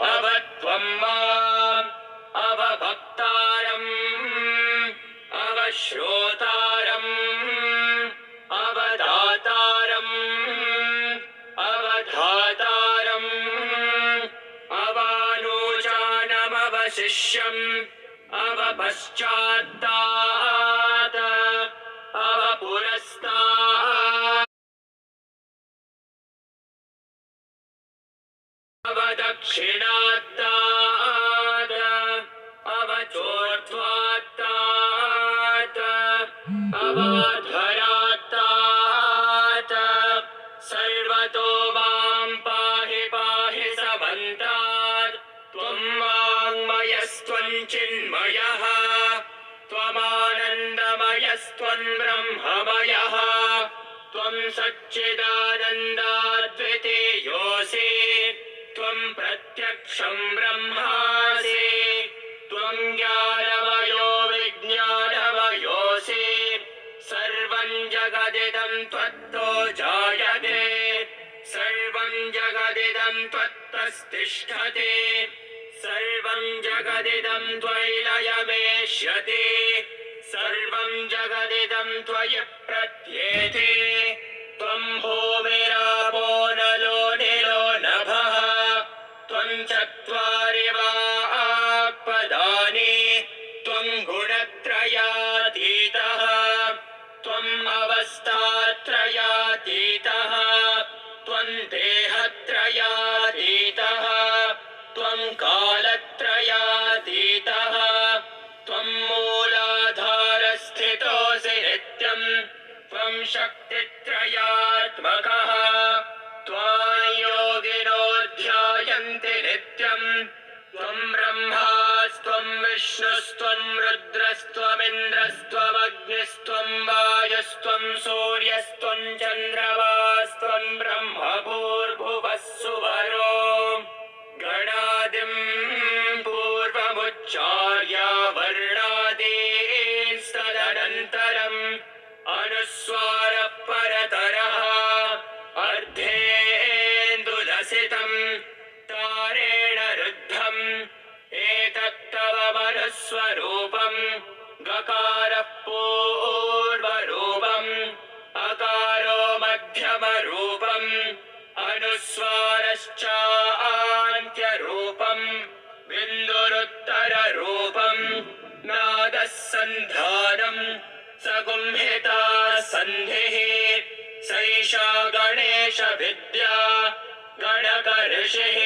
अवत्वं माम् अवभक्तारम् अवश्रोतारम् अवदातारम् अवधातारम् अवानोचानमवशिष्यम् अवपश्चात्तात् अवपुरस्तात् अवदक्षिणात्तात् अवचोर्ध्वात्तात् अवाधरात्तात् सर्वतो मां पाहि पाहि समन्तात् त्वं वाङ्मयस्त्वं चिन्मयः त्वमानन्दमयस्त्वं ब्रह्ममयः त्वं सच्चिदानन्दाद्वितीयोऽसि त्वं प्रत्यक्षं ब्रह्मासि त्वं ज्ञानमयो विज्ञानमयोऽसि सर्वं जगदिदं त्वत्तो जायते सर्वं जगदिदं त्वत्तस्तिष्ठति सर्वं जगदिदं त्वयि लयमेष्यति सर्वं जगदिदं त्वयि प्रत्येति त्वं भूमिरापो नलो निलो नभः त्वं चत्वारि वाक्पदानि त्वं गुणत्रयातीतः त्वम् अवस्थात्रयातीतः त्वं देहत्रयातीतः त्वं कालत्रयातीतः त्वं मूलाधारस्थितोऽसि नित्यं त्वं शक्तित्रयात्मकः त्वां योगिनो ध्यायन्ति नित्यं त्वं ब्रह्मास्त्वं विष्णुस्त्वं रुद्रस्त्वमिन्द्रस्त्वमग्निस्त्वं वायुस्त्वं सूर्यस्त्वं चन्द्रमास्त्वं ब्रह्म भूर्भुवः सुवरो गणादिं पूर्वमुच्चार्य वर्णादीस्तदनन्तरम् अनुस्वारः परतरः अर्धेन्दुलसितम् तारेण रुद्धम् एतत्तव मनुस्वरूपम् गकारः पूर्वरूपम् अकारो मध्यमरूपम् अनुस्वारश्चान्त्यरूपम् बिन्दुरुत्तररूपम् नादः सन्धानम् सगुंहिता सन्धिः सैषा गणेशविद्या गणकऋषिः